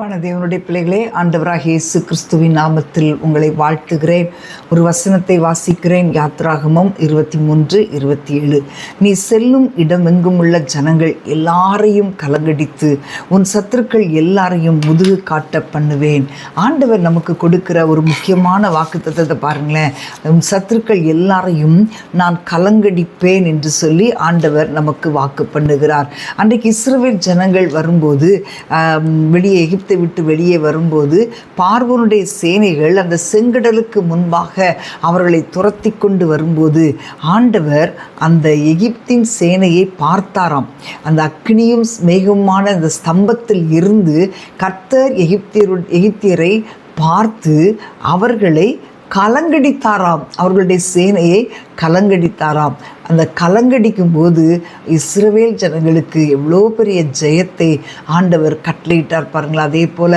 அன்பான தேவனுடைய பிள்ளைகளே, ஆண்டவராகிய இயேசு கிறிஸ்துவின் நாமத்தில் உங்களை வாழ்த்துகிறேன். ஒரு வசனத்தை வாசிக்கிறேன். யாத்ராகமம் 23:27. நீ செல்லும் இடமெங்கும் உள்ள ஜனங்கள் எல்லாரையும் கலங்கடித்து உன் சத்துருக்கள் எல்லாரையும் முதுகு காட்ட பண்ணுவேன். ஆண்டவர் நமக்கு கொடுக்கிற ஒரு முக்கியமான வாக்குத்தத்தத்தை பாருங்களேன். உன் சத்துருக்கள் எல்லாரையும் நான் கலங்கடிப்பேன் என்று சொல்லி ஆண்டவர் நமக்கு வாக்கு பண்ணுகிறார். அன்றைக்கு இஸ்ரவேல் ஜனங்கள் வரும்போது வெளியே எகிப்தை விட்டு வெளியே வரும்போது பார்வோனுடைய சேனைகள் அந்த செங்கடலுக்கு முன்பாக அவர்களை துரத்தி கொண்டு வரும்போது ஆண்டவர் அந்த எகிப்தின் சேனையை பார்த்தாராம். அந்த அக்னியும் மேகமான அந்த ஸ்தம்பத்தில் இருந்து கர்த்தர் எகிப்தியரை பார்த்து அவர்களை கலங்கடித்தாராம். அவர்களுடைய சேனையை கலங்கடித்தாராம். அந்த கலங்கடிக்கும் போது இஸ்ரவேல் ஜனங்களுக்கு எவ்வளோ பெரிய ஜெயத்தை ஆண்டவர் கட்டளையிட்டார் பாருங்களா. அதே போல்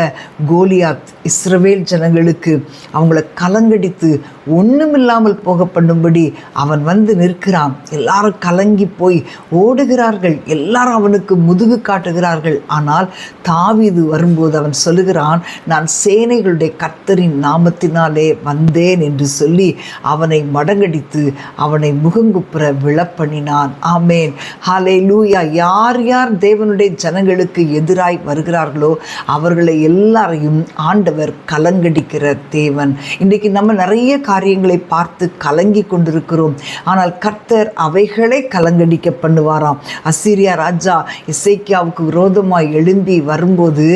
கோலியாத் இஸ்ரவேல் ஜனங்களுக்கு அவங்கள கலங்கடித்து ஒன்றுமில்லாமல் போக பண்ணும்படி அவன் வந்து நிற்கிறான். எல்லாரும் கலங்கி போய் ஓடுகிறார்கள். எல்லாரும் அவனுக்கு முதுகு காட்டுகிறார்கள். ஆனால் தாவீது வரும்போது அவன் சொல்லுகிறான், நான் சேனைகளுடைய கர்த்தரின் நாமத்தினாலே வந்தேன் என்று சொல்லி அவனை மடங்கடித்து அவனை முகங்குப்புற விழப்பண்ணினான். ஆமேன், ஹல்லேலூயா. யார் யார் தேவனுடைய ஜனங்களுக்கு எதிராய் வருகிறார்களோ அவர்களை எல்லாரையும் ஆண்டவர் கலங்கடிக்கிற தேவன். இன்றைக்கு நம்ம நிறைய காரியங்களை பார்த்து கலங்கி கொண்டிருக்கிறோம். ஆனால் கர்த்தர் அவைகளை கலங்கடிக்க பண்ணுவாராம். அசீரியா ராஜா எசேக்கியாவுக்கு விரோதமாய் எழும்பி வரும்போது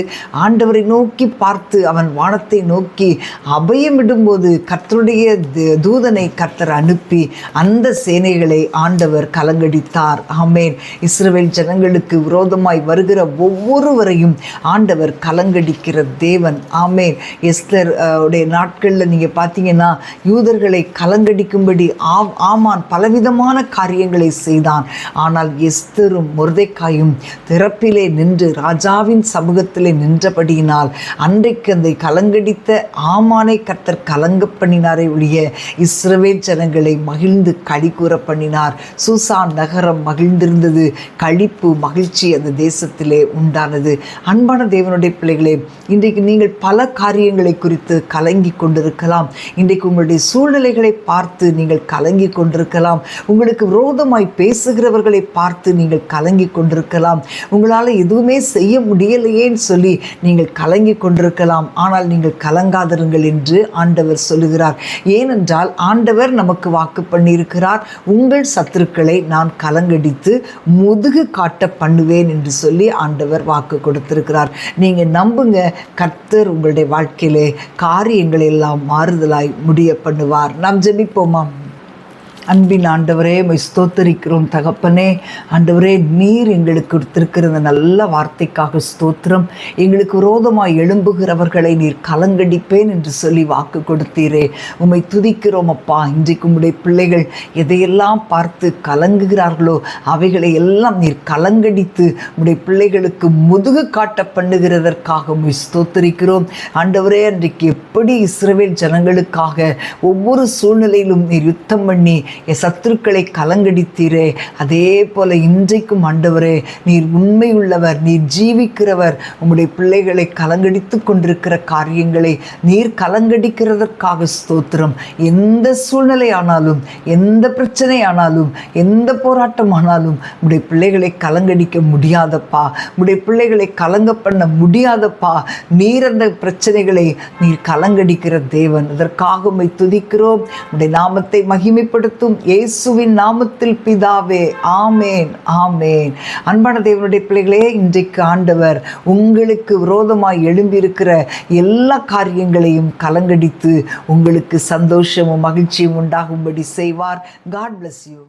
ஆண்டவரை நோக்கி பார்த்து அவன் வானத்தை நோக்கி அபயமிடும்போது கர்த்தருடைய தூதனை கர்த்தர் அனுப்பி அந்த சேனைகளை ஆண்டவர் கலங்கடித்தார். ஆமேன். இஸ்ரவேல் ஜனங்களுக்கு விரோதமாய் வருகிற ஒவ்வொருவரையும் ஆண்டவர் கலங்கடிக்கிற தேவன். ஆமேன். எஸ்தர் உடைய நாட்களில் நீங்கள் பார்த்தீங்கன்னா யூதர்களை கலங்கடிக்கும்படி ஆமான் பலவிதமான காரியங்களை செய்தான். ஆனால் எஸ்தரும் மொர்தெக்காயும் திறப்பிலே நின்று ராஜாவின் சமூகத்திலே நின்றபடியினால் அன்றைக்கு அந்த கலங்கடித்த ஆமானை கர்த்தர் கலங்க பண்ணினாரே ஒழிய இஸ்ரவேல் ஜனங்களை மகிழ்ந்து களி கூற பண்ணினார். சூசான் நகரம் மகிழ்ந்திருந்தது. களிப்பு மகிழ்ச்சி அந்த தேசத்திலே உண்டானது. அன்பான தேவனுடைய பிள்ளைகளே, இன்றைக்கு நீங்கள் பல காரியங்களை குறித்து கலங்கி கொண்டிருக்கலாம். இன்றைக்கு உங்களுடைய சூழ்நிலைகளை பார்த்து நீங்கள் கலங்கி கொண்டிருக்கலாம். உங்களுக்கு விரோதமாய் பேசுகிறவர்களை பார்த்து நீங்கள் கலங்கி கொண்டிருக்கலாம். உங்களால் எதுவுமே செய்ய முடியலையேன்னு சொல்லி நீங்கள் கலங்கி கொண்டிருக்கலாம். ஆனால் நீங்கள் கலங்காதிருங்கள் என்று ஆண்டவர் சொல்லுகிறார். ஏனென்றால் ஆண்டவர் நமக்கு வாக்கு பண்ணியிருக்கிறார், உங்கள் சத்துருக்களை நான் கலங்கடித்து முதுகு காட்ட பண்ணுவேன் என்று சொல்லி ஆண்டவர் வாக்கு கொடுத்திருக்கிறார். நீங்கள் நம்புங்க, கர்த்தர் உங்களுடைய வாழ்க்கையிலே காரியங்கள் எல்லாம் மாறுதலாய் முடிய பண்ணுவார். நாம் ஜெபிப்போமா? அன்பின் ஆண்டவரே, ஸ்தோத்தரிக்கிறோம் தகப்பனே. ஆண்டவரே, நீர் எங்களுக்கு கொடுத்திருக்கிற இந்த நல்ல வார்த்தைக்காக ஸ்தோத்திரம். எங்களுக்கு விரோதமாய் எழும்புகிறவர்களை நீர் கலங்கடிப்பேன் என்று சொல்லி வாக்கு கொடுத்தீரே, உம்மை துதிக்கிறோம் அப்பா. இன்றைக்கு உம்முடைய பிள்ளைகள் எதையெல்லாம் பார்த்து கலங்குகிறார்களோ அவைகளை எல்லாம் நீர் கலங்கடித்து உம்முடைய பிள்ளைகளுக்கு முதுகு காட்ட பண்ணுகிறதற்காக உம்மை ஸ்தோத்தரிக்கிறோம். ஆண்டவரே, அன்றைக்கு எப்படி இஸ்ரவேல் ஜனங்களுக்காக ஒவ்வொரு சூழ்நிலையிலும் நீர் யுத்தம் பண்ணி என் சத்துருக்களை கலங்கடித்தீரே, அதே போல இன்றைக்கும் ஆண்டவரே, நீர் உண்மை உள்ளவர், நீர் ஜீவிக்கிறவர். உம்முடைய பிள்ளைகளை கலங்கடித்து கொண்டிருக்கிற காரியங்களை நீர் கலங்கடிக்கிறதற்காக ஸ்தோத்திரம். எந்த சூழ்நிலை ஆனாலும், எந்த பிரச்சனை ஆனாலும், எந்த போராட்டம் ஆனாலும் உம்முடைய பிள்ளைகளை கலங்கடிக்க முடியாதப்பா. உம்முடைய பிள்ளைகளை கலங்க பண்ண முடியாதப்பா. நீர் அந்த பிரச்சனைகளை நீர் கலங்கடிக்கிற தேவன். இதற்காக உம்மை துதிக்கிறோம். உம்முடைய நாமத்தை மகிமைப்படுத்தும் இயேசுவின் நாமத்தில் பிதாவே, ஆமேன், ஆமேன். அன்பான தேவனுடைய பிள்ளைகளே, இன்றைக்கு ஆண்டவர் உங்களுக்கு விரோதமாய் எழும்பியிருக்கிற எல்லா காரியங்களையும் கலங்கடித்து உங்களுக்கு சந்தோஷமும் மகிழ்ச்சியும் உண்டாகும்படி செய்வார். God bless you.